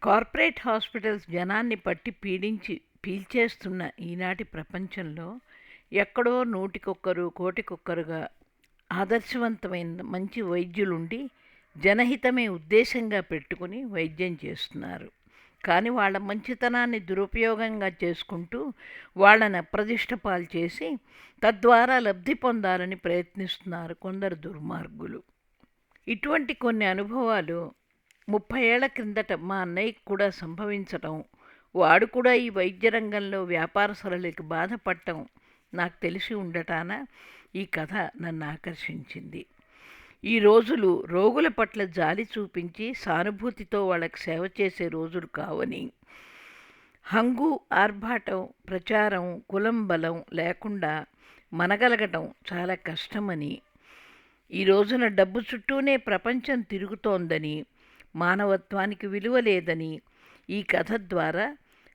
Corporate hospitals జనాన్ని పట్టి పీడించి పీల్చేస్తున్న ఈనాటి ప్రపంచంలో ఎక్కడో నూటికొక్కరు కోటికొక్కరుగా ఆదర్శవంతమైన మంచి వైద్యులుండి జనహితమే ఉద్దేశంగా పెట్టుకుని వైద్యం చేస్తున్నారు. కానీ వాళ్ళ మంచితనాన్ని దురుపయోగంగా చేసుకుంటూ వాళ్ళని అప్రదిష్ట పాలు చేసి తద్వారా లబ్ధి పొందాలని ప్రయత్నిస్తున్నారు కొందరు దుర్మార్గులు. ఇటువంటి కొన్ని అనుభవాలు 30 ఏళ్ల క్రిందట మా అన్నయ్యకి కూడా సంభవించటం, వాడు కూడా ఈ వైద్య రంగంలో వ్యాపార సరళికి బాధపడటం నాకు తెలిసి ఉండటాన ఈ కథ నన్ను ఆకర్షించింది. ఈ రోజులు రోగుల పట్ల జాలి చూపించి సానుభూతితో వాళ్ళకి సేవ చేసే రోజులు కావని, హంగు ఆర్భాటం ప్రచారం కులం బలం లేకుండా మనగలగటం చాలా కష్టమని, ఈ రోజున డబ్బు చుట్టూనే ప్రపంచం తిరుగుతోందని, మానవత్వానికి విలువ లేదని ఈ కథ ద్వారా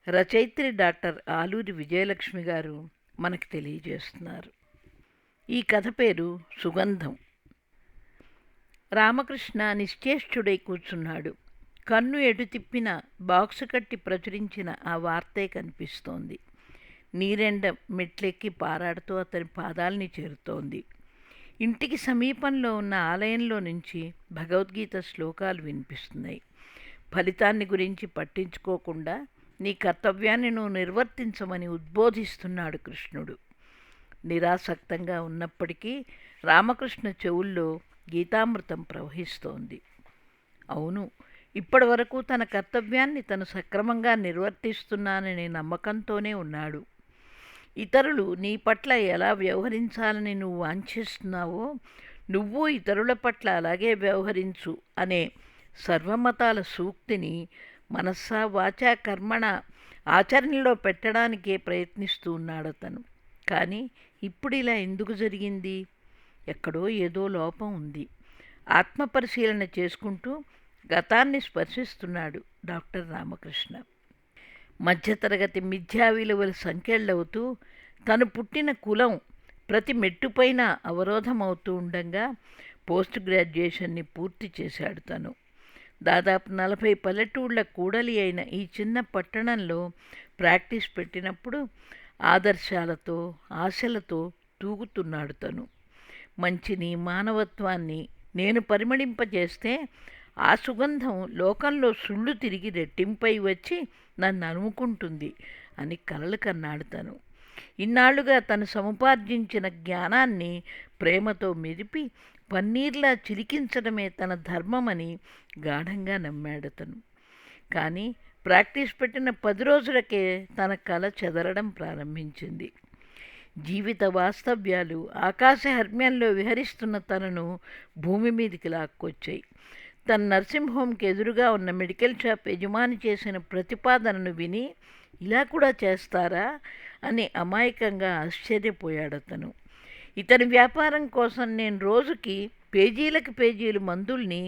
రచయిత్రి డాక్టర్ ఆలూరి విజయలక్ష్మి గారు మనకు తెలియజేస్తున్నారు. ఈ కథ పేరు సుగంధం. రామకృష్ణ నిశ్చేష్టుడై కూర్చున్నాడు. కన్ను ఎటు తిప్పిన బాక్సు కట్టి ప్రచురించిన ఆ వార్తే కనిపిస్తోంది. నీరెండ మెట్లెక్కి పారాడుతూ అతని పాదాల్ని చేరుతోంది. ఇంటికి సమీపంలో ఉన్న ఆలయంలో నుంచి భగవద్గీత శ్లోకాలు వినిపిస్తున్నాయి. ఫలితాన్ని గురించి పట్టించుకోకుండా నీ కర్తవ్యాన్ని నువ్వు నిర్వర్తించమని ఉద్బోధిస్తున్నాడు కృష్ణుడు. నిరాసక్తంగా ఉన్నప్పటికీ రామకృష్ణ చెవుల్లో గీతామృతం ప్రవహిస్తోంది. అవును, ఇప్పటి వరకు తన కర్తవ్యాన్ని తను సక్రమంగా నిర్వర్తిస్తున్నాననే నమ్మకంతోనే ఉన్నాడు. ఇతరులు నీ పట్ల ఎలా వ్యవహరించాలని నువ్వు వాంఛిస్తున్నావో నువ్వు ఇతరుల పట్ల అలాగే వ్యవహరించు అనే సర్వమతాల సూక్తిని మనస్సా వాచా కర్మణ ఆచరణలో పెట్టడానికే ప్రయత్నిస్తూ ఉన్నాడు అతను. కానీ ఇప్పుడు ఇలా ఎందుకు జరిగింది? ఎక్కడో ఏదో లోపం ఉంది. ఆత్మపరిశీలన చేసుకుంటూ గతాన్ని స్పర్శిస్తున్నాడు డాక్టర్ రామకృష్ణ. మధ్యతరగతి మిథ్యా విలువలు సంకెళ్ళవుతూ తను పుట్టిన కులం ప్రతి మెట్టుపైన అవరోధమవుతూ ఉండగా పోస్ట్ గ్రాడ్యుయేషన్ని పూర్తి చేశాడు తను. దాదాపు 40 పల్లెటూళ్ళ కూడలి అయిన ఈ చిన్న పట్టణంలో ప్రాక్టీస్ పెట్టినప్పుడు ఆదర్శాలతో ఆశలతో తూగుతున్నాడు తను. మంచిని మానవత్వాన్ని నేను పరిమళింపజేస్తే ఆ సుగంధం లోకంలో సుళ్ళు తిరిగి రెట్టింపై వచ్చి నన్ను అనుముకుంటుంది అని కలలు కన్నాడు తను. ఇన్నాళ్లుగా తను సముపార్జించిన జ్ఞానాన్ని ప్రేమతో మెదిపి పన్నీర్లా చిలికించడమే తన ధర్మమని గాఢంగా నమ్మాడు తను. కానీ ప్రాక్టీస్ పెట్టిన 10 రోజులకే తన కల చెదరడం ప్రారంభించింది. జీవిత వాస్తవ్యాలు ఆకాశహర్మ్యంలో విహరిస్తున్న తనను భూమి మీదికి లాక్కొచ్చాయి. తన నర్సింగ్ హోమ్కి ఎదురుగా ఉన్న మెడికల్ షాప్ యజమాని చేసిన ప్రతిపాదనను విని ఇలా కూడా చేస్తారా అని అమాయకంగా ఆశ్చర్యపోయాడు అతను. ఇతని వ్యాపారం కోసం నేను రోజుకి పేజీలకు పేజీలు మందుల్ని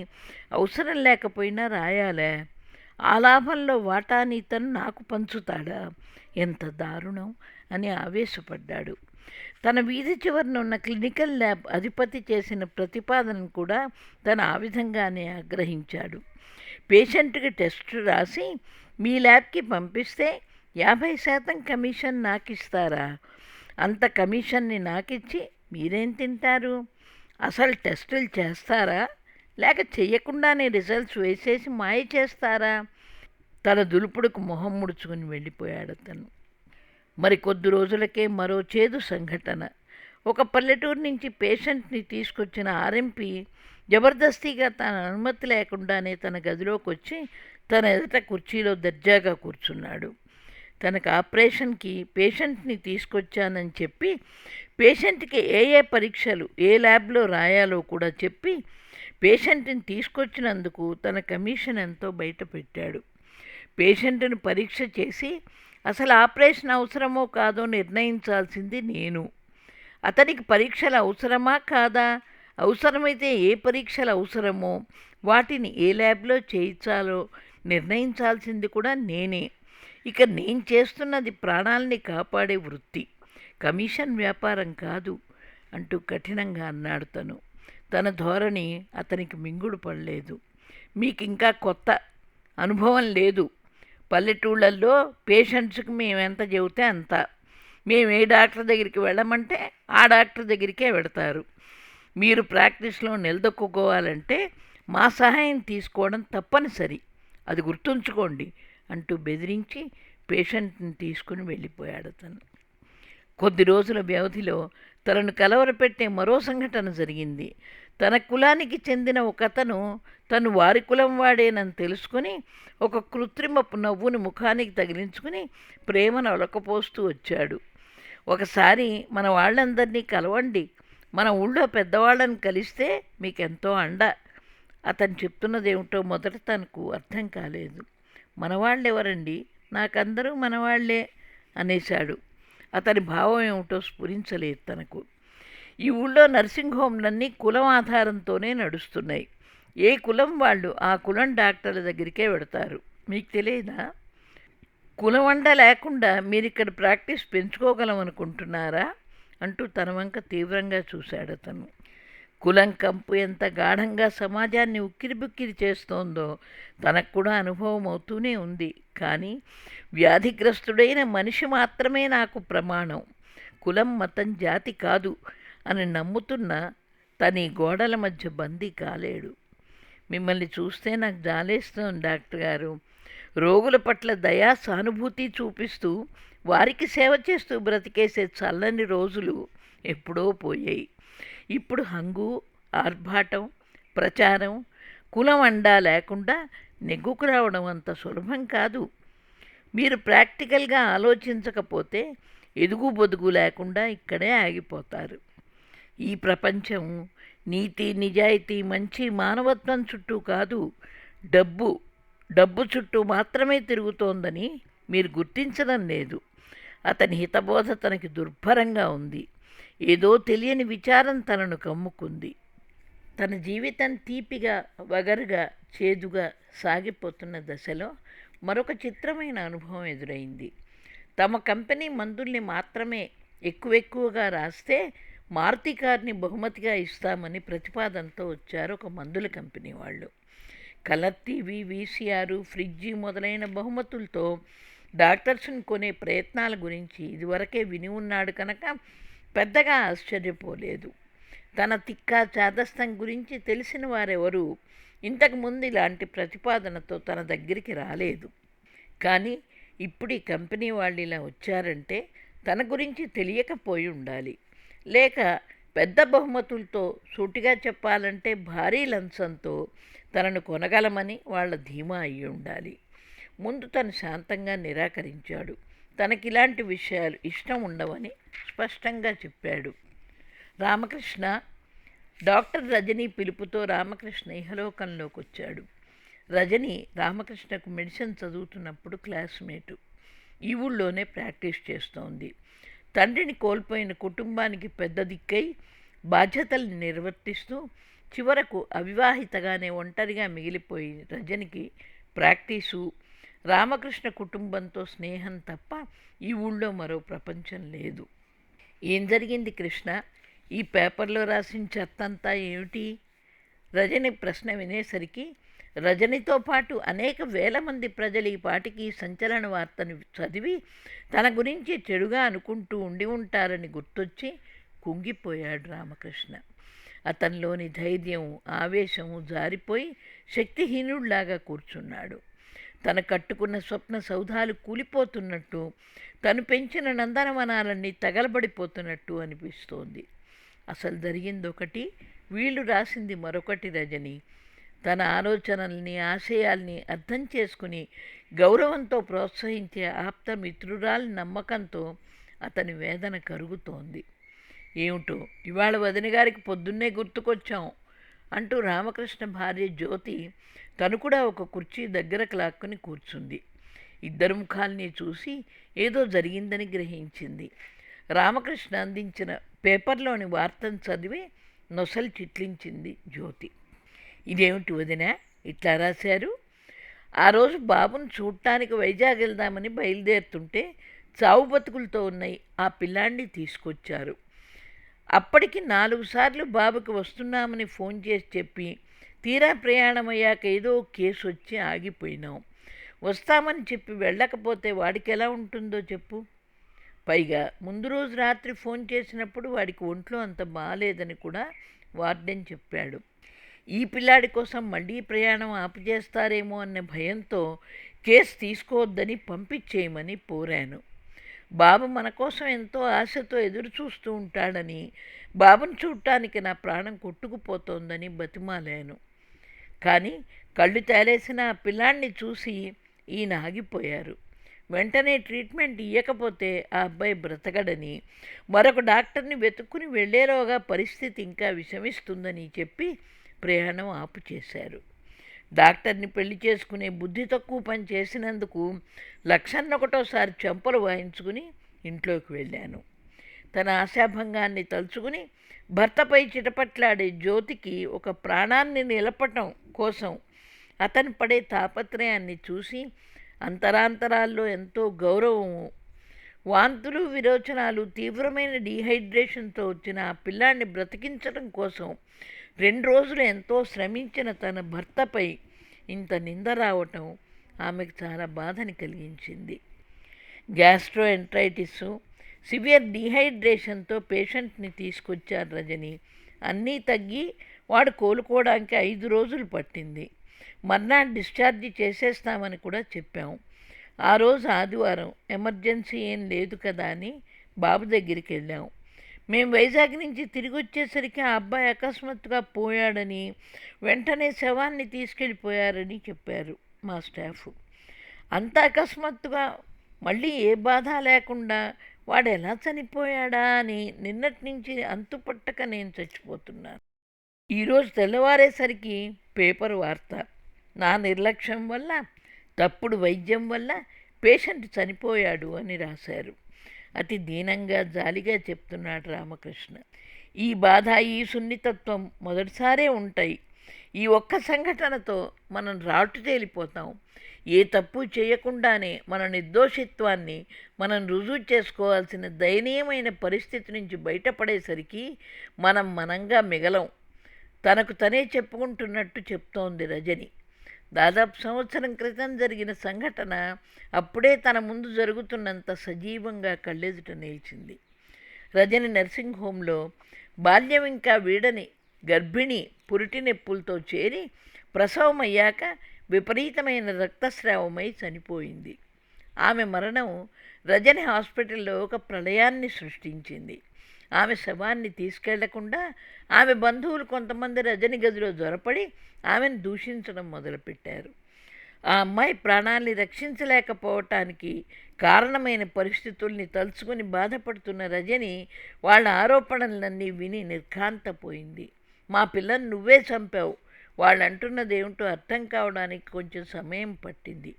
అవసరం లేకపోయినా రాయాలే, ఆ లాభంలో వాటాని ఇతను నాకు పంచుతాడా? ఎంత దారుణం అని ఆవేశపడ్డాడు. తన వీధి చివరన ఉన్న క్లినికల్ ల్యాబ్ అధిపతి చేసిన ప్రతిపాదనను కూడా తను ఆ విధంగానే ఆగ్రహించాడు. పేషెంట్కి టెస్ట్ రాసి మీ ల్యాబ్కి పంపిస్తే 50% కమిషన్ నాకు ఇస్తారా? అంత కమిషన్ని నాకిచ్చి మీరేం తింటారు? అసలు టెస్టులు చేస్తారా లేక చెయ్యకుండానే రిజల్ట్స్ వేసేసి మాయ చేస్తారా? తన దులుపుడుకు మొహం ముడుచుకుని వెళ్ళిపోయాడు అతను. మరి కొద్ది రోజులకే మరో చేదు సంఘటన. ఒక పల్లెటూరు నుంచి పేషెంట్ని తీసుకొచ్చిన ఆర్ఎంపీ జబర్దస్తిగా తన అనుమతి లేకుండానే తన గదిలోకి వచ్చి తన ఎదుట కుర్చీలో దర్జాగా కూర్చున్నాడు. తనకు ఆపరేషన్కి పేషెంట్ని తీసుకొచ్చానని చెప్పి పేషెంట్కి ఏ ఏ పరీక్షలు ఏ ల్యాబ్లో రాయాలో కూడా చెప్పి పేషెంట్ని తీసుకొచ్చినందుకు తన కమిషన్ ఎంతో బయట పెట్టాడు. పేషెంట్ను పరీక్ష చేసి అసలు ఆపరేషన్ అవసరమో కాదో నిర్ణయించాల్సింది నేను. అతనికి పరీక్షలు అవసరమా కాదా, అవసరమైతే ఏ పరీక్షలు అవసరమో వాటిని ఏ ల్యాబ్లో చేయించాలో నిర్ణయించాల్సింది కూడా నేనే. ఇక నేను చేస్తున్నది ప్రాణాలని కాపాడే వృత్తి, కమిషన్ వ్యాపారం కాదు అంటూ కఠినంగా అన్నాడు తను. తన ధోరణి అతనికి మింగుడు పడలేదు. మీకు ఇంకా కొత్త అనుభవం లేదు. పల్లెటూళ్ళల్లో పేషెంట్స్కి మేము ఎంత చెబితే అంత. మేము ఏ డాక్టర్ దగ్గరికి వెళ్ళమంటే ఆ డాక్టర్ దగ్గరికే వెడతారు. మీరు ప్రాక్టీస్లో నిలదొక్కుకోవాలంటే మా సహాయం తీసుకోవడం తప్పనిసరి, అది గుర్తుంచుకోండి అంటూ బెదిరించి పేషెంట్ని తీసుకుని వెళ్ళిపోయాడు అతను. కొద్ది రోజుల వ్యవధిలో తనను కలవరపెట్టే మరో సంఘటన జరిగింది. తన కులానికి చెందిన ఒకతను తను వారి కులం వాడేనని తెలుసుకుని ఒక కృత్రిమపు నవ్వుని ముఖానికి తగిలించుకుని ప్రేమను ఒలకపోస్తూ వచ్చాడు. ఒకసారి మన వాళ్ళందరినీ కలవండి, మన ఊళ్ళో పెద్దవాళ్ళని కలిస్తే మీకెంతో అండ. అతను చెప్తున్నదేమిటో మొదట తనకు అర్థం కాలేదు. మనవాళ్ళెవరండి, నాకందరూ మనవాళ్లే అనేశాడు. అతని భావం ఏమిటో స్ఫురించలేదు తనకు. ఈ ఊళ్ళో నర్సింగ్ హోమ్లన్నీ కులం ఆధారంతోనే నడుస్తున్నాయి. ఏ కులం వాళ్ళు ఆ కులం డాక్టర్ల దగ్గరికే వెడతారు. మీకు తెలియదా? కులవండ లేకుండా మీరిక్కడ ప్రాక్టీస్ పెంచుకోగలం అనుకుంటున్నారా అంటూ తన వంక తీవ్రంగా చూశాడు అతను. కులం కంపు ఎంత గాఢంగా సమాజాన్ని ఉక్కిరిబుక్కిరి చేస్తోందో తనకు కూడా అనుభవం అవుతూనే ఉంది. కానీ వ్యాధిగ్రస్తుడైన మనిషి మాత్రమే నాకు ప్రమాణం, కులం మతం జాతి కాదు అని నమ్ముతున్న తన ఈ గోడల మధ్య బందీ కాలేడు. మిమ్మల్ని చూస్తే నాకు జాలేస్తోంది డాక్టర్ గారు. రోగుల పట్ల దయా సానుభూతి చూపిస్తూ వారికి సేవ చేస్తూ బ్రతికేసే చల్లని రోజులు ఎప్పుడో పోయాయి. ఇప్పుడు హంగు, ఆర్భాటం, ప్రచారం, కులం అండా లేకుండా నెగ్గుకు రావడం అంత సులభం కాదు. మీరు ప్రాక్టికల్గా ఆలోచించకపోతే ఎదుగు బొదుగు లేకుండా ఇక్కడే ఆగిపోతారు. ఈ ప్రపంచం నీతి, నిజాయితీ, మంచి, మానవత్వం చుట్టూ కాదు, డబ్బు చుట్టూ మాత్రమే తిరుగుతోందని మీరు గుర్తించడం లేదు. అతని హితబోధ తనకి దుర్భరంగా ఉంది. ఏదో తెలియని విచారం తనను కమ్ముకుంది. తన జీవితం తీపిగా, వగరుగా, చేదుగా సాగిపోతున్న దశలో మరొక చిత్రమైన అనుభవం ఎదురైంది. తమ కంపెనీ మందుల్ని మాత్రమే ఎక్కువగా రాస్తే మారుతి కార్ని బహుమతిగా ఇస్తామని ప్రతిపాదనతో వచ్చారు ఒక మందుల కంపెనీ వాళ్ళు. కలర్ టీవీ, వీసీఆర్, ఫ్రిడ్జి మొదలైన బహుమతులతో డాక్టర్స్ని కొనే ప్రయత్నాల గురించి ఇదివరకే విని ఉన్నాడు కనుక పెద్దగా ఆశ్చర్యపోలేదు. తన తిక్క చాదస్తం గురించి తెలిసిన వారెవరూ ఇంతకుముందు ఇలాంటి ప్రతిపాదనతో తన దగ్గరికి రాలేదు. కానీ ఇప్పుడు ఈ కంపెనీ వాళ్ళు ఇలా వచ్చారంటే తన గురించి తెలియకపోయి ఉండాలి, లేక పెద్ద బహుమతులతో, సూటిగా చెప్పాలంటే భారీ లంచంతో తనను కొనగలమని వాళ్ళ ధీమా అయి ఉండాలి. ముందు తను శాంతంగా నిరాకరించాడు. తనకిలాంటి విషయాలు ఇష్టం ఉండవని స్పష్టంగా చెప్పాడు. రామకృష్ణ, డాక్టర్ రజని పిలుపుతో రామకృష్ణ ఇహలోకంలోకి వచ్చాడు. రజని రామకృష్ణకు మెడిసిన్ చదువుతున్నప్పుడు క్లాస్మేటు. ఈ ఊళ్ళోనే ప్రాక్టీస్ చేస్తోంది. తండ్రిని కోల్పోయిన కుటుంబానికి పెద్ద దిక్కై బాధ్యతల్ని నిర్వర్తిస్తూ చివరకు అవివాహితగానే ఒంటరిగా మిగిలిపోయి రజనికి ప్రాక్టీసు, రామకృష్ణ కుటుంబంతో స్నేహం తప్ప ఈ ఊళ్ళో మరో ప్రపంచం లేదు. ఏం జరిగింది కృష్ణ? ఈ పేపర్లో రాసిన చెత్తంతా ఏమిటి? రజని ప్రశ్న వినేసరికి రజనితో పాటు అనేక వేల మంది ప్రజలు ఈ పాటికి సంచలన వార్తను చదివి తన గురించి చెడుగా అనుకుంటూ ఉండి ఉంటారని గుర్తొచ్చి కుంగిపోయాడు రామకృష్ణ. అతనిలోని ధైర్యం, ఆవేశం జారిపోయి శక్తిహీనుడిలాగా కూర్చున్నాడు. తను కట్టుకున్న స్వప్న సౌధాలు కూలిపోతున్నట్టు, తను పెంచిన నందనవనాలన్నీ తగలబడిపోతున్నట్టు అనిపిస్తోంది. అసలు జరిగిందొకటి, వీళ్ళు రాసింది మరొకటి. రజని తన ఆలోచనల్ని, ఆశయాల్ని అర్థం చేసుకుని గౌరవంతో ప్రోత్సహించే ఆప్త మిత్రురాలి నమ్మకంతో అతని వేదన కరుగుతోంది. ఏమిటో ఇవాళ వదిన గారికి పొద్దున్నే గుర్తుకొచ్చాం అంటూ రామకృష్ణ భార్య జ్యోతి తను కూడా ఒక కుర్చీ దగ్గరకు లాక్కుని కూర్చుంది. ఇద్దరు ముఖాల్ని చూసి ఏదో జరిగిందని గ్రహించింది. రామకృష్ణ అందించిన పేపర్లోని వార్తను చదివి నొసలు చిట్లించింది జ్యోతి. ఇదేమిటి వదిన ఇట్లా రాశారు? ఆ రోజు బాబును చూడటానికి వైజాగ్ వెళ్దామని బయలుదేరుతుంటే చావు బతుకులతో ఉన్నాయి ఆ పిల్లాన్ని తీసుకొచ్చారు. అప్పటికి 4 సార్లు బాబుకి వస్తున్నామని ఫోన్ చేసి చెప్పి తీరా ప్రయాణం అయ్యాక ఏదో కేసు వచ్చి ఆగిపోయినాం. వస్తామని చెప్పి వెళ్ళకపోతే వాడికి ఎలా ఉంటుందో చెప్పు. పైగా ముందు రోజు రాత్రి ఫోన్ చేసినప్పుడు వాడికి ఒంట్లో అంత బాగాలేదని కూడా వార్డెన్ చెప్పాడు. ఈ పిల్లాడి కోసం మళ్ళీ ప్రయాణం ఆపుచేస్తారేమో అనే భయంతో కేసు తీసుకోవద్దని పంపించేయమని కోరాను. బాబు మన కోసం ఎంతో ఆశతో ఎదురు చూస్తూ ఉంటాడని, బాబును చూడటానికి నా ప్రాణం కొట్టుకుపోతోందని బతిమాలాను. కానీ కళ్ళు తేలేసిన ఆ పిల్లాడిని చూసి ఈయన ఆగిపోయారు. వెంటనే ట్రీట్మెంట్ ఇవ్వకపోతే ఆ అబ్బాయి బ్రతకడని, మరొక డాక్టర్ని వెతుక్కుని వెళ్ళేలోగా పరిస్థితి ఇంకా విషమిస్తుందని చెప్పి ప్రయాణం ఆపు చేశారు. డాక్టర్ని పెళ్లి చేసుకునే బుద్ధి తక్కువ పని చేసినందుకు 1,01,000 చెంపలు వాయించుకుని ఇంట్లోకి వెళ్ళాను. తన ఆశాభంగాన్ని తలుచుకుని భర్తపై చిటపట్లాడే జ్యోతికి ఒక ప్రాణాన్ని నిలపటం కోసం అతను పడే తాపత్రయాన్ని చూసి అంతరాంతరాల్లో ఎంతో గౌరవము, వాంతులు విరోచనాలు, తీవ్రమైన డీహైడ్రేషన్తో వచ్చిన ఆ పిల్లాన్ని బ్రతికించడం కోసం 2 రోజులు ఎంతో శ్రమించిన తన భర్తపై ఇంత నింద రావటం ఆమెకు చాలా బాధని కలిగించింది. గ్యాస్ట్రోఎంట్రైటిస్, సివియర్ డీహైడ్రేషన్తో పేషెంట్ని తీసుకొచ్చారు రజని. అన్నీ తగ్గి వాడు కోలుకోవడానికి 5 రోజులు పట్టింది. మర్నాడు డిశ్చార్జి చేసేస్తామని కూడా చెప్పాం. ఆ రోజు ఆదివారం, ఎమర్జెన్సీ ఏం లేదు కదా అని బాబు దగ్గరికి వెళ్ళాం. మేము వైజాగ్ నుంచి తిరిగి వచ్చేసరికి ఆ అబ్బాయి అకస్మాత్తుగా పోయాడని, వెంటనే శవాన్ని తీసుకెళ్ళిపోయారని చెప్పారు మా స్టాఫ్. అంత అకస్మాత్తుగా మళ్ళీ ఏ బాధ లేకుండా వాడు ఎలా చనిపోయాడా అని నిన్నటి నుంచి అంతుపట్టక నేను చచ్చిపోతున్నాను. ఈరోజు తెల్లవారేసరికి పేపర్ వార్త, నా నిర్లక్ష్యం వల్ల, తప్పుడు వైద్యం వల్ల పేషెంట్ చనిపోయాడు అని రాశారు. అతి దీనంగా జాలిగా చెప్తున్నాడు రామకృష్ణ. ఈ బాధ, ఈ సున్నితత్వం మొదటిసారే ఉంటాయి. ఈ ఒక్క సంఘటనతో మనం రాటు తేలిపోతాం. ఏ తప్పు చేయకుండానే మన నిర్దోషిత్వాన్ని మనం రుజువు చేసుకోవాల్సిన దయనీయమైన పరిస్థితి నుంచి బయటపడేసరికి మనం మనంగా మిగలం. తనకు తనే చెప్పుకుంటున్నట్టు చెప్తోంది రజని. దాదాపు సంవత్సరం క్రితం జరిగిన సంఘటన అప్పుడే తన ముందు జరుగుతున్నంత సజీవంగా కళ్ళెదుట నిలిచింది. రజని నర్సింగ్ హోంలో బాల్యం ఇంకా వీడని గర్భిణి పురిటి నొప్పులతో చేరి ప్రసవం అయ్యాక విపరీతమైన రక్తస్రావమై చనిపోయింది. ఆమె మరణం రజని హాస్పిటల్లో ఒక ప్రళయాన్ని సృష్టించింది. ఆమె శవాన్ని తీసుకెళ్లకుండా ఆమె బంధువులు కొంతమంది రజని గదిలో జొరపడి ఆమెను దూషించడం మొదలుపెట్టారు. ఆ అమ్మాయి ప్రాణాల్ని రక్షించలేకపోవటానికి కారణమైన పరిస్థితుల్ని తలుచుకుని బాధపడుతున్న రజని వాళ్ళ ఆరోపణలన్నీ విని నిర్ఘాంతపోయింది. మా పిల్లని నువ్వే చంపావు, వాళ్ళు అంటున్నది ఏమిటో అర్థం కావడానికి కొంచెం సమయం పట్టింది.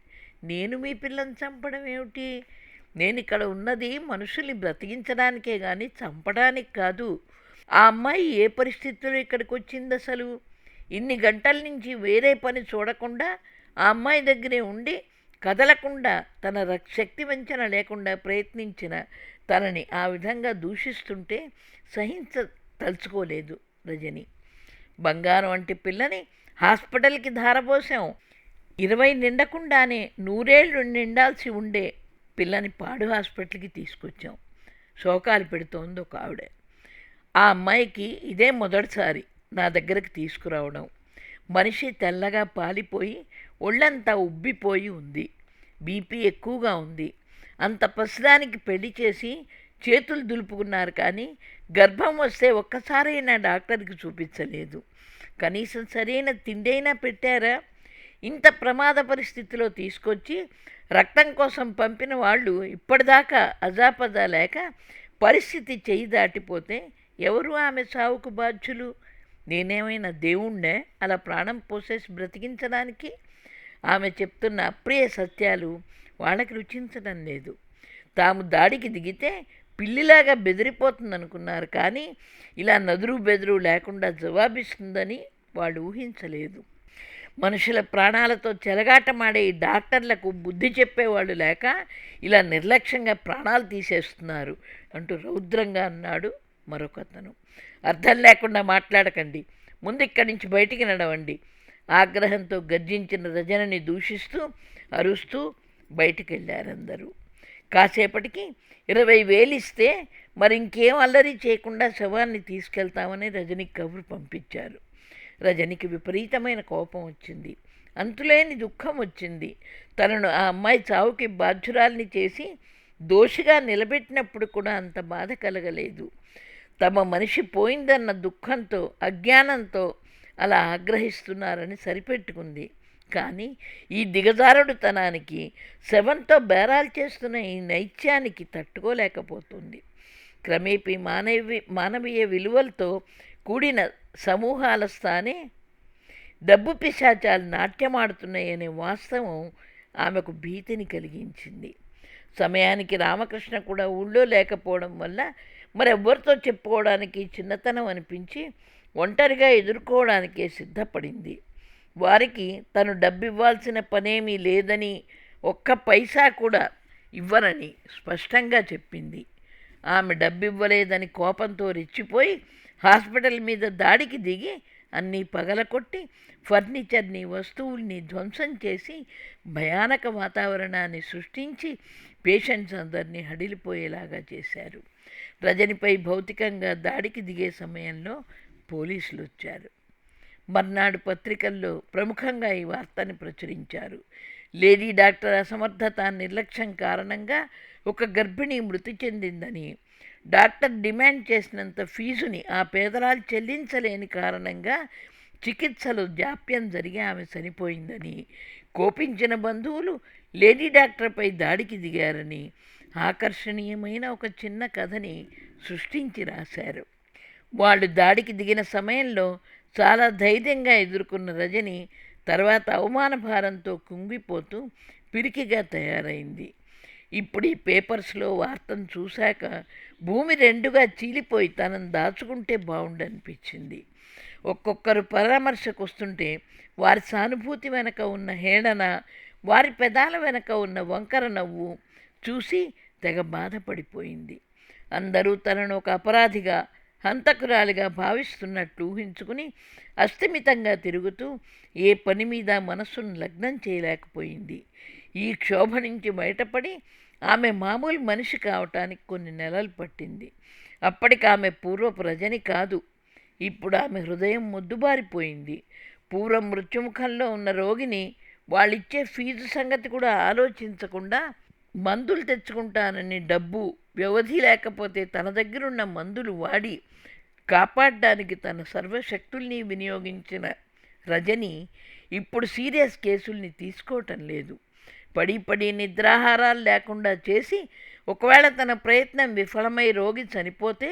నేను మీ పిల్లని చంపడం ఏమిటి? నేను ఇక్కడ ఉన్నది మనుషుల్ని బ్రతికించడానికే కానీ చంపడానికి కాదు. ఆ అమ్మాయి ఏ పరిస్థితుల్లో ఇక్కడికి వచ్చింది అసలు? ఇన్ని గంటల నుంచి వేరే పని చూడకుండా ఆ అమ్మాయి దగ్గరే ఉండి కదలకుండా, తన శక్తి వంచన లేకుండా ప్రయత్నించిన తనని ఆ విధంగా దూషిస్తుంటే తలుచుకోలేదు రజని. బంగారం వంటి పిల్లని హాస్పిటల్కి ధారపోసాం. 20 నిండకుండానే 100 ఏళ్ళు నిండాల్సి ఉండే పిల్లని పాడు హాస్పిటల్కి తీసుకొచ్చాం. శోకాలు పెడుతోంది ఒక ఆవిడ. ఆ అమ్మాయికి ఇదే మొదటిసారి నా దగ్గరకు తీసుకురావడం. మనిషి తెల్లగా పాలిపోయి ఒళ్ళంతా ఉబ్బిపోయి ఉంది. బీపీ ఎక్కువగా ఉంది. అంత పసిదానికి పెళ్లి చేసి చేతులు దులుపుకున్నారు, కానీ గర్భం వస్తే ఒక్కసారైనా డాక్టర్కి చూపించలేదు. కనీసం సరైన తిండైనా పెట్టారా? ఇంత ప్రమాద పరిస్థితిలో తీసుకొచ్చి రక్తం కోసం పంపిన వాళ్ళు ఇప్పటిదాకా అజాపజా లేక పరిస్థితి చెయ్యి దాటిపోతే ఎవరు ఆమె సావుకు బాధ్యులు? నేనేమైనా దేవుణ్ణే అలా ప్రాణం పోసేసి బ్రతికించడానికి? ఆమె చెప్తున్న అప్రియ సత్యాలు వాళ్ళకి రుచించడం లేదు. తాము దాడికి దిగితే పిల్లిలాగా బెదిరిపోతుందనుకున్నారు, కానీ ఇలా నదురు బెదురు లేకుండా జవాబిస్తుందని వాళ్ళు ఊహించలేదు. మనుషుల ప్రాణాలతో చెలగాటమాడే ఈ డాక్టర్లకు బుద్ధి చెప్పేవాళ్ళు లేక ఇలా నిర్లక్ష్యంగా ప్రాణాలు తీసేస్తున్నారు అంటూ రౌద్రంగా అన్నాడు మరొకతను. అర్థం లేకుండా మాట్లాడకండి, ముందిక్కడి నుంచి బయటికి నడవండి. ఆగ్రహంతో గర్జించిన రజనిని దూషిస్తూ అరుస్తూ బయటికి వెళ్ళారందరూ. కాసేపటికి 20,000 ఇస్తే మరి ఇంకేం అల్లరి చేయకుండా శవాన్ని తీసుకెళ్తామని రజనికి కబురు పంపించారు. రజనికి విపరీతమైన కోపం వచ్చింది. అంతులేని దుఃఖం వచ్చింది. తనను ఆ అమ్మాయి చావుకి బాధ్యురాల్ని చేసి దోషిగా నిలబెట్టినప్పుడు కూడా అంత బాధ కలగలేదు. తమ మనిషి పోయిందన్న దుఃఖంతో అజ్ఞానంతో అలా ఆగ్రహిస్తున్నారని సరిపెట్టుకుంది. కానీ ఈ దిగజారుడుతనానికి శవంతో బేరాలు చేస్తున్న ఈ నైత్యానికి తట్టుకోలేకపోతుంది. క్రమేపీ మానవీయ విలువలతో కూడిన సమూహాల స్థానే డబ్బు పిశాచాలు నాట్యమాడుతున్నాయనే వాస్తవం ఆమెకు భీతిని కలిగించింది. సమయానికి రామకృష్ణ కూడా ఊళ్ళో లేకపోవడం వల్ల మరెవ్వరితో చెప్పుకోవడానికి చిన్నతనం అనిపించి ఒంటరిగా ఎదుర్కోవడానికే సిద్ధపడింది. వారికి తను డబ్బివ్వాల్సిన పనేమీ లేదని, ఒక్క పైసా కూడా ఇవ్వనని స్పష్టంగా చెప్పింది. ఆమె డబ్బివ్వలేదని కోపంతో రెచ్చిపోయి హాస్పిటల్ మీద దాడికి దిగి అన్నీ పగలకొట్టి ఫర్నిచర్ని వస్తువుల్ని ధ్వంసం చేసి భయానక వాతావరణాన్ని సృష్టించి పేషెంట్స్ అందరినీ హడిలిపోయేలాగా చేశారు. రజనిపై భౌతికంగా దాడికి దిగే సమయంలో పోలీసులు వచ్చారు. మర్నాడు పత్రికల్లో ప్రముఖంగా ఈ వార్తని ప్రచురించారు. లేడీ డాక్టర్ అసమర్థత నిర్లక్ష్యం కారణంగా ఒక గర్భిణి మృతి చెందిందని, డాక్టర్ డిమాండ్ చేసినంత ఫీజుని ఆ పేదరాలు చెల్లించలేని కారణంగా చికిత్సలో జాప్యం జరిగి ఆమె చనిపోయిందని, కోపించిన బంధువులు లేడీ డాక్టర్పై దాడికి దిగారని ఆకర్షణీయమైన ఒక చిన్న కథని సృష్టించి రాశారు. వాళ్ళు దాడికి దిగిన సమయంలో చాలా ధైర్యంగా ఎదుర్కొన్న రజని తర్వాత అవమాన భారంతో కుంగిపోతూ పిరికిగా తయారైంది. ఇప్పుడు ఈ పేపర్స్లో వార్తను చూశాక భూమి రెండుగా చీలిపోయి తనను దాచుకుంటే బాగుండనిపించింది. ఒక్కొక్కరు పరామర్శకు వస్తుంటే వారి సానుభూతి వెనక ఉన్న హేళన, వారి పెదాల వెనక ఉన్న వంకర నవ్వు చూసి తెగ బాధపడిపోయింది. అందరూ తనను ఒక అపరాధిగా, హంతకురాలిగా భావిస్తున్నట్టు ఊహించుకుని అస్థిమితంగా తిరుగుతూ ఏ పని మీద మనస్సును లగ్నం చేయలేకపోయింది. ఈ క్షోభ నుంచి బయటపడి ఆమె మామూలు మనిషి కావటానికి కొన్ని నెలలు పట్టింది. అప్పటికి ఆమె పూర్వపు రజని కాదు. ఇప్పుడు ఆమె హృదయం మొద్దుబారిపోయింది. పూర్వం మృత్యుముఖంలో ఉన్న రోగిని వాళ్ళిచ్చే ఫీజు సంగతి కూడా ఆలోచించకుండా మందులు తెచ్చుకుంటానని డబ్బు వ్యవధి లేకపోతే తన దగ్గరున్న మందులు వాడి కాపాడడానికి తన సర్వశక్తుల్ని వినియోగించిన రజని ఇప్పుడు సీరియస్ కేసుల్ని తీసుకోవటం లేదు. పడి నిద్రాహారాలు లేకుండా చేసి ఒకవేళ తన ప్రయత్నం విఫలమై రోగి చనిపోతే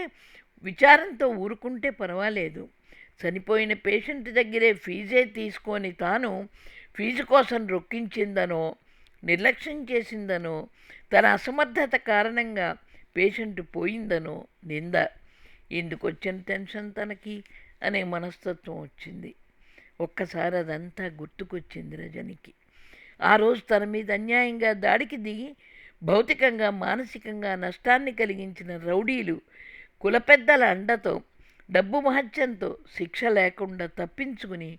విచారంతో ఊరుకుంటే పర్వాలేదు. చనిపోయిన పేషెంట్ దగ్గరే ఫీజే తీసుకొని తాను ఫీజు కోసం రొక్కించిందనో, నిర్లక్ష్యం చేసిందనో, తన అసమర్థత కారణంగా పేషెంట్ పోయిందనో నింద. ఎందుకు వచ్చిన టెన్షన్ తనకి అనే మనస్తత్వం వచ్చింది. ఒక్కసారి అదంతా గుర్తుకొచ్చింది రజనికి. ఆ రోజు తన మీద అన్యాయంగా దాడికి దిగి భౌతికంగా మానసికంగా నష్టాన్ని కలిగించిన రౌడీలు కులపెద్దల అండతో, డబ్బు మహత్యంతో శిక్ష లేకుండా తప్పించుకుని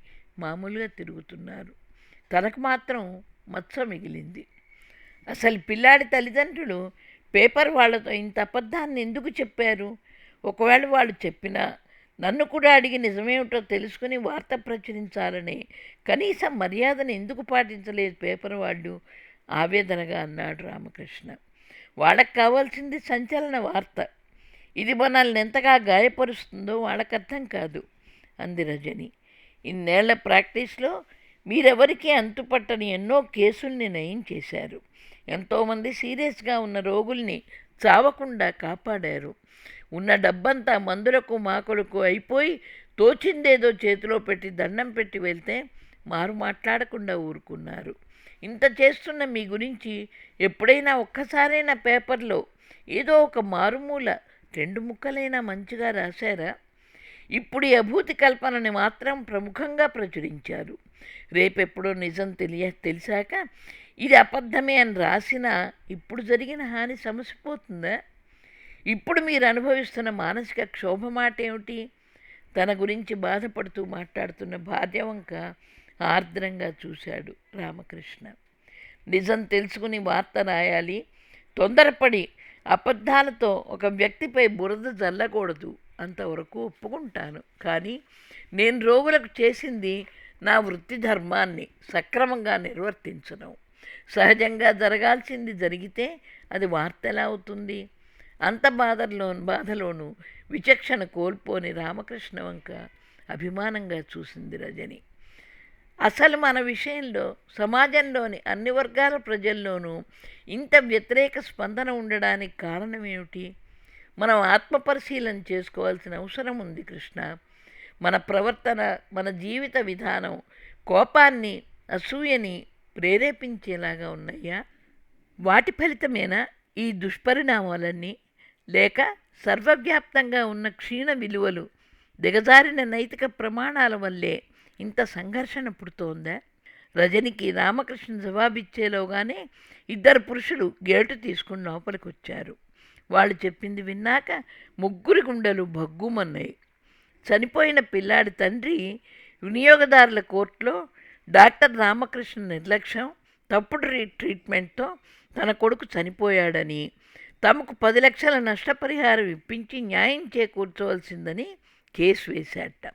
మామూలుగా తిరుగుతున్నారు. తనకు మాత్రం మచ్చ మిగిలింది. అసలు పిల్లాడి తల్లిదండ్రులు పేపర్ వాళ్లతో ఇంత అబద్ధాన్ని ఎందుకు చెప్పారు? ఒకవేళ వాళ్ళు చెప్పినా నన్ను కూడా అడిగి నిజమేమిటో తెలుసుకుని వార్త ప్రచురించాలని కనీసం మర్యాదను ఎందుకు పాటించలేదు పేపర్ వాళ్ళు? ఆవేదనగా అన్నాడు రామకృష్ణ. వాళ్ళకు కావాల్సింది సంచలన వార్త. ఇది మనల్ని ఎంతగా గాయపరుస్తుందో వాళ్ళకు అర్థం కాదు అంది రజని. ఇన్నేళ్ల ప్రాక్టీస్లో మీరెవరికీ అంతుపట్టని ఎన్నో కేసుల్ని నయం చేశారు. ఎంతోమంది సీరియస్గా ఉన్న రోగుల్ని చావకుండా కాపాడారు. ఉన్న డబ్బంతా మందులకు మాకులకు అయిపోయి తోచిందేదో చేతిలో పెట్టి దండం పెట్టి వెళ్తే మారు మాట్లాడకుండా ఊరుకున్నారు. ఇంత చేస్తున్న మీ గురించి ఎప్పుడైనా ఒక్కసారైనా పేపర్లో ఏదో ఒక మారుమూల 2 ముక్కలైనా మంచిగా రాశారా? ఇప్పుడు ఈ అభూతి కల్పనని మాత్రం ప్రముఖంగా ప్రచురించారు. రేపెప్పుడో నిజం తెలిసాక ఇది అబద్ధమే అని రాసినా ఇప్పుడు జరిగిన హాని సమసిపోతుందా? ఇప్పుడు మీరు అనుభవిస్తున్న మానసిక క్షోభ మాట ఏమిటి? తన గురించి బాధపడుతూ మాట్లాడుతున్న భార్య వంక ఆర్ద్రంగా చూశాడు రామకృష్ణ. నిజం తెలుసుకుని వార్త రాయాలి, తొందరపడి అబద్ధాలతో ఒక వ్యక్తిపై బురద జల్లకూడదు, అంతవరకు ఒప్పుకుంటాను. కానీ నేను రోగులకు చేసింది నా వృత్తి ధర్మాన్ని సక్రమంగా నిర్వర్తించను. సహజంగా జరగాల్సింది జరిగితే అది వార్త ఎలా అవుతుంది? అంత బాధలోనూ విచక్షణ కోల్పోని రామకృష్ణ వంక అభిమానంగా చూసింది రజని. అసలు మన విషయంలో సమాజంలోని అన్ని వర్గాల ప్రజల్లోనూ ఇంత వ్యతిరేక స్పందన ఉండడానికి కారణం ఏమిటి? మనం ఆత్మపరిశీలన చేసుకోవాల్సిన అవసరం ఉంది కృష్ణ. మన ప్రవర్తన, మన జీవిత విధానం కోపాన్ని, అసూయని ప్రేరేపించేలాగా ఉన్నాయా? వాటి ఫలితమేనా ఈ దుష్పరిణామాలన్నీ? లేక సర్వవ్యాప్తంగా ఉన్న క్షీణ విలువలు, దిగజారిన నైతిక ప్రమాణాల వల్లే ఇంత సంఘర్షణ పుడుతోందా? రజనికి రామకృష్ణ జవాబిచ్చేలోగానే ఇద్దరు పురుషులు గేటు తీసుకుని లోపలికి వచ్చారు. వాళ్ళు చెప్పింది విన్నాక ముగ్గురి గుండెలు భగ్గుమన్నాయి. చనిపోయిన పిల్లాడి తండ్రి వినియోగదారుల కోర్టులో డాక్టర్ రామకృష్ణ నిర్లక్ష్యం, తప్పుడు ట్రీట్మెంట్తో తన కొడుకు చనిపోయాడని, తమకు 10 లక్షల నష్టపరిహారం ఇప్పించి న్యాయం చేకూర్చవలసిందని కేసు వేశాట.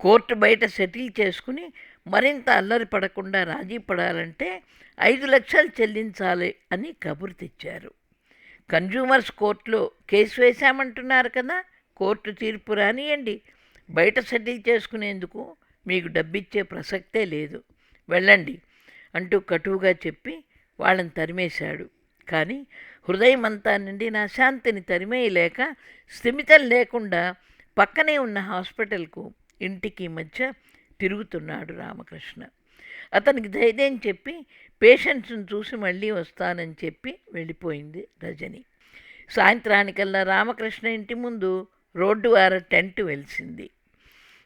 కోర్టు బయట సెటిల్ చేసుకుని మరింత అల్లరి పడకుండా రాజీ పడాలంటే 5 లక్షలు చెల్లించాలి అని కబురు తెచ్చారు. కన్జ్యూమర్స్ కోర్టులో కేసు వేశామంటున్నారు కదా, కోర్టు తీర్పు రానియండి, బయట సెటిల్ చేసుకునేందుకు మీకు డబ్బిచ్చే ప్రసక్తే లేదు, వెళ్ళండి అంటూ కటువుగా చెప్పి వాళ్ళని తరిమేశాడు. కానీ హృదయం అంతా నిండిన అశాంతిని తరిమేయలేక స్థిమితం లేకుండా పక్కనే ఉన్న హాస్పిటల్కు ఇంటికి మధ్య తిరుగుతున్నాడు రామకృష్ణ. అతనికి ధైర్యం చెప్పి పేషెంట్స్ని చూసి మళ్ళీ వస్తానని చెప్పి వెళ్ళిపోయింది రజని. సాయంత్రానికల్లా రామకృష్ణ ఇంటి ముందు రోడ్డు వార టెంట్ వెలిసింది.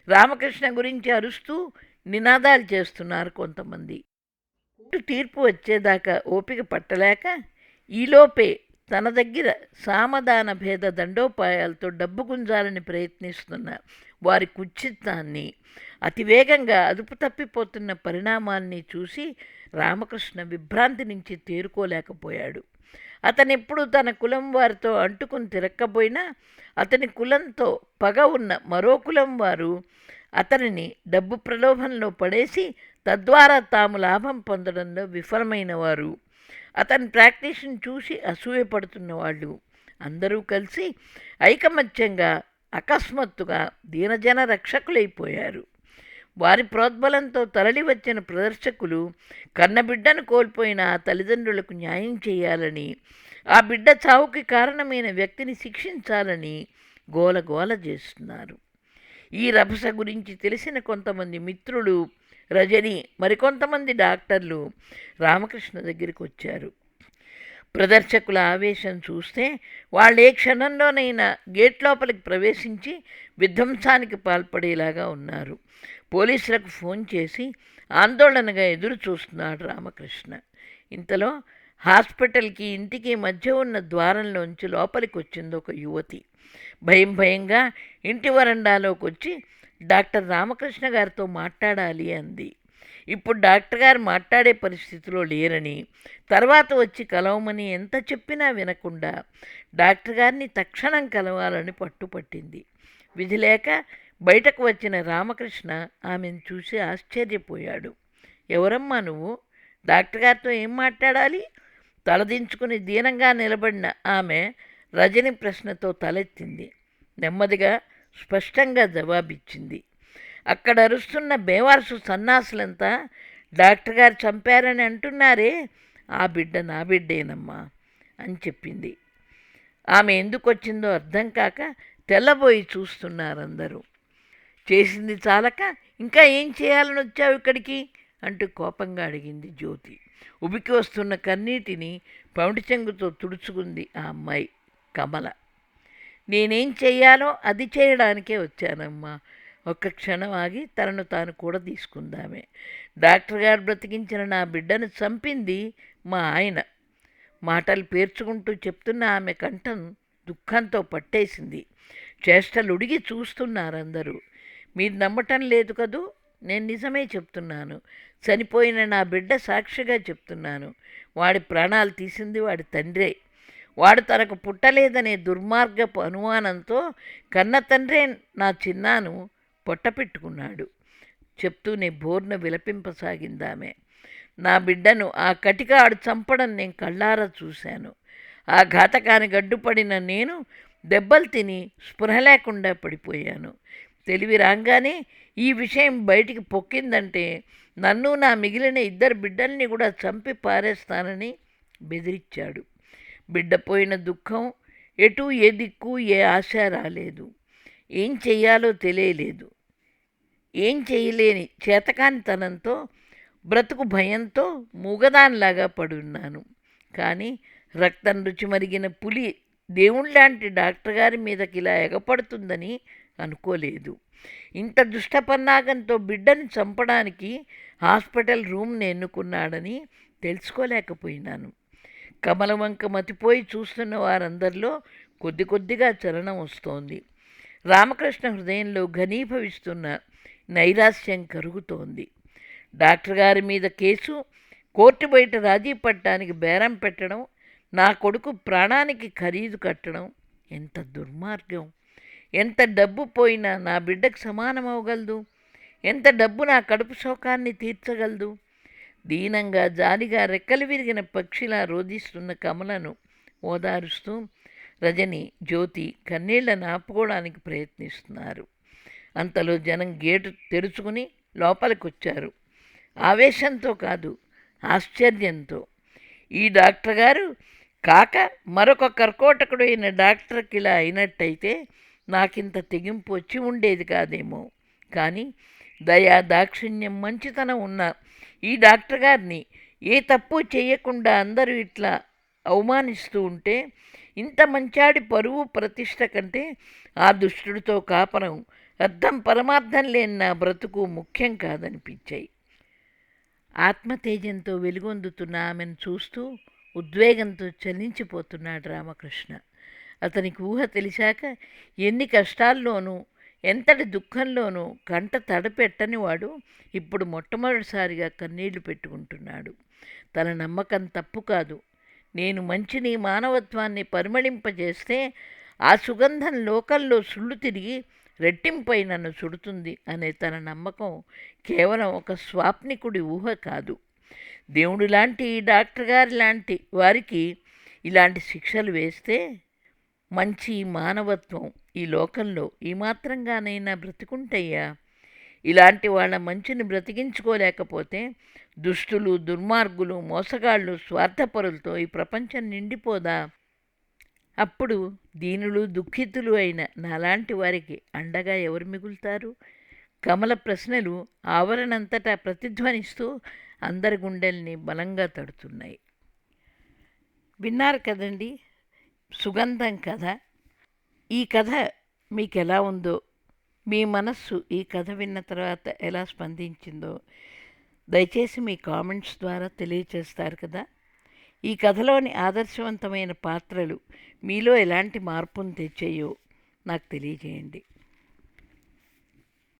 రామకృష్ణ గురించి అరుస్తూ నినాదాలు చేస్తున్నారు కొంతమంది. తీర్పు వచ్చేదాకా ఓపిక పట్టలేక ఈలోపే తన దగ్గర సామధాన భేద దండోపాయాలతో డబ్బు గుంజాలని ప్రయత్నిస్తున్న వారి కుచితాన్ని, అతివేగంగా అదుపు తప్పిపోతున్న పరిణామాల్ని చూసి రామకృష్ణ విభ్రాంతి నుంచి తేరుకోలేకపోయాడు. అతనెప్పుడు తన కులం వారితో అంటుకుని తిరక్కపోయినా అతని కులంతో పగ ఉన్న మరో కులం వారు అతనిని డబ్బు ప్రలోభంలో పడేసి తద్వారా తాము లాభం పొందడంలో విఫలమైన వారు, అతని ప్రాక్టీస్ని చూసి అసూయపడుతున్న వాళ్ళు అందరూ కలిసి ఐకమత్యంగా అకస్మాత్తుగా దీనజన రక్షకులైపోయారు. వారి ప్రోద్బలంతో తరలి వచ్చిన ప్రదర్శకులు కన్నబిడ్డను కోల్పోయిన ఆ తల్లిదండ్రులకు న్యాయం చేయాలని, ఆ బిడ్డ చావుకి కారణమైన వ్యక్తిని శిక్షించాలని గోలగోల చేస్తున్నారు. ఈ రభస గురించి తెలిసిన కొంతమంది మిత్రులు, రజని, మరికొంతమంది డాక్టర్లు రామకృష్ణ దగ్గరికి వచ్చారు. ప్రదర్శకుల ఆవేశం చూస్తే వాళ్ళే క్షణంలోనైనా గేట్ లోపలికి ప్రవేశించి విధ్వంసానికి పాల్పడేలాగా ఉన్నారు. పోలీసులకు ఫోన్ చేసి ఆందోళనగా ఎదురు చూస్తున్నాడు రామకృష్ణ. ఇంతలో హాస్పిటల్కి ఇంటికి మధ్య ఉన్న ద్వారంలోంచి లోపలికి వచ్చింది ఒక యువతి. భయంగా ఇంటి వరండాలోకి వచ్చి డాక్టర్ రామకృష్ణ గారితో మాట్లాడాలి అంది. ఇప్పుడు డాక్టర్ గారు మాట్లాడే పరిస్థితిలో లేరని, తర్వాత వచ్చి కలవమని ఎంత చెప్పినా వినకుండా డాక్టర్ గారిని తక్షణం కలవాలని పట్టుపట్టింది. విధి లేక బయటకు వచ్చిన రామకృష్ణ ఆమెను చూసి ఆశ్చర్యపోయాడు. ఎవరమ్మా నువ్వు? డాక్టర్ గారితో ఏం మాట్లాడాలి? తలదించుకుని దీనంగా నిలబడిన ఆమె రజని ప్రశ్నతో తలెత్తింది. నెమ్మదిగా స్పష్టంగా జవాబిచ్చింది. అక్కడ అరుస్తున్న బేవారసు సన్నాసులంతా డాక్టర్ గారు చంపారని అంటున్నారే, ఆ బిడ్డ నా బిడ్డేనమ్మా అని చెప్పింది. ఆమె ఎందుకు వచ్చిందో అర్థం కాక తెల్లబోయి చూస్తున్నారందరూ. చేసింది చాలక ఇంకా ఏం చేయాలని వచ్చావు ఇక్కడికి అంటూ కోపంగా అడిగింది జ్యోతి. ఉబికి వస్తున్న కన్నీటిని పౌండి చెంగుతో తుడుచుకుంది ఆ అమ్మాయి కమల. నేనేం చెయ్యాలో అది చేయడానికే వచ్చానమ్మా. ఒక్క క్షణం ఆగి తనను తాను కూడా తీసుకుందామే. డాక్టర్ గారు బ్రతికించిన నా బిడ్డను చంపింది మా ఆయన. మాటలు పేర్చుకుంటూ చెప్తున్న ఆమె కంఠం దుఃఖంతో పట్టేసింది. చేష్టలుడిగి చూస్తున్నారందరూ. మీరు నమ్మటం లేదు కదూ? నేను నిజమే చెప్తున్నాను. చనిపోయిన నా బిడ్డ సాక్షిగా చెప్తున్నాను. వాడి ప్రాణాలు తీసింది వాడి తండ్రే. వాడు తనకు పుట్టలేదనే దుర్మార్గపు అనుమానంతో కన్న తండ్రే నా చిన్నాను పొట్టపెట్టుకున్నాడు చెప్తూనే బోర్న విలపింపసాగిందామె. నా బిడ్డను ఆ కటికాడు చంపడం నేను కళ్ళారా చూశాను. ఆ ఘాతకానికి అడ్డుపడిన నేను దెబ్బలు తిని స్పృహ లేకుండా పడిపోయాను. తెలివి రాగానే ఈ విషయం బయటికి పొక్కిందంటే నన్ను నా మిగిలిన 2 బిడ్డల్ని కూడా చంపి పారేస్తానని బెదిరించాడు. బిడ్డ పోయిన దుఃఖం, ఎటు ఏ దిక్కు ఏ ఆశ రాలేదు. ఏం చెయ్యాలో తెలియలేదు. ఏం చేయలేని చేతకానితనంతో బ్రతుకు భయంతో మూగదానిలాగా పడున్నాను. కానీ రక్తం రుచి మరిగిన పులి దేవుళ్ళలాంటి డాక్టర్ గారి మీదకి ఇలా ఎగపడుతుందని అనుకోలేదు. ఇంత దుష్టపన్నాగంతో బిడ్డను చంపడానికి హాస్పిటల్ రూమ్ని ఎన్నుకున్నాడని తెలుసుకోలేకపోయినాను. కమల వంక మతిపోయి చూస్తున్న వారందరిలో కొద్ది కొద్దిగా చలనం వస్తోంది. రామకృష్ణ హృదయంలో ఘనీభవిస్తున్న నైరాశ్యం కరుగుతోంది. డాక్టర్ గారి మీద కేసు, కోర్టు బయట రాజీ పట్టడానికి బేరం పెట్టడం, నా కొడుకు ప్రాణానికి ఖరీదు కట్టడం ఎంత దుర్మార్గం! ఎంత డబ్బు పోయినా నా బిడ్డకు సమానమవగలదు? ఎంత డబ్బు నా కడుపు శోకాన్ని తీర్చగలదు? దీనంగా జాలిగా రెక్కలు విరిగిన పక్షిలా రోధిస్తున్న కమలను ఓదారుస్తూ రజని, జ్యోతి కన్నీళ్లను ఆపుకోవడానికి ప్రయత్నిస్తున్నారు. అంతలో జనం గేటు తెరుచుకుని లోపలికొచ్చారు. ఆవేశంతో కాదు, ఆశ్చర్యంతో. ఈ డాక్టర్ గారు కాక మరొక కర్కోటకుడు అయిన డాక్టర్కి ఇలా అయినట్టయితే నాకింత తెగింపు వచ్చి ఉండేది కాదేమో. కానీ దయా, దాక్షిణ్యం, మంచితనం ఉన్న ఈ డాక్టర్ గారిని ఏ తప్పు చేయకుండా అందరూ ఇట్లా అవమానిస్తూ ఉంటే ఇంత మంచాడి పరువు ప్రతిష్ట కంటే ఆ దుష్టుడితో కాపరం, అర్థం పరమార్థం లేని నా బ్రతుకు ముఖ్యం కాదనిపించాయి. ఆత్మతేజంతో వెలుగొందుతున్న ఆమెను చూస్తూ ఉద్వేగంతో చలించిపోతున్నాడు రామకృష్ణ. అతనికి ఊహ తెలిసాక ఎన్ని కష్టాల్లోనూ ఎంతటి దుఃఖంలోనూ కంట తడపెట్టని వాడు ఇప్పుడు మొట్టమొదటిసారిగా కన్నీళ్లు పెట్టుకుంటున్నాడు. తన నమ్మకం తప్పు కాదు. నేను మంచిని, మానవత్వాన్ని పరిమళింపజేస్తే ఆ సుగంధం లోకంలో సుళ్ళు తిరిగి రెట్టింపై నన్ను చుడుతుంది అనే తన నమ్మకం కేవలం ఒక స్వాప్నికుడి ఊహ కాదు. దేవుడు లాంటి డాక్టర్ గారి లాంటి వారికి ఇలాంటి శిక్షలు వేస్తే మంచి, మానవత్వం ఈ లోకంలో ఈ మాత్రంగానైనా బ్రతికుంటయ్యా? ఇలాంటి వాళ్ళ మంచిని బ్రతికించుకోలేకపోతే దుష్టులు, దుర్మార్గులు, మోసగాళ్ళు, స్వార్థపరులతో ఈ ప్రపంచం నిండిపోదా? అప్పుడు దీనులు, దుఃఖితులు అయిన నాలాంటి వారికి అండగా ఎవరు మిగులుతారు? కమల ప్రశ్నలు ఆవరణంతటా ప్రతిధ్వనిస్తూ అందరి గుండెల్ని బలంగా తడుతున్నాయి. విన్నారు కదండి సుగంధం కథ. ఈ కథ మీకు ఎలా ఉందో, మీ మనస్సు ఈ కథ విన్న తర్వాత ఎలా స్పందించిందో దయచేసి మీ కామెంట్స్ ద్వారా తెలియచేస్తారు కదా. ఈ కథలోని ఆదర్శవంతమైన పాత్రలు మీలో ఎలాంటి మార్పును తెచ్చాయో నాకు తెలియజేయండి.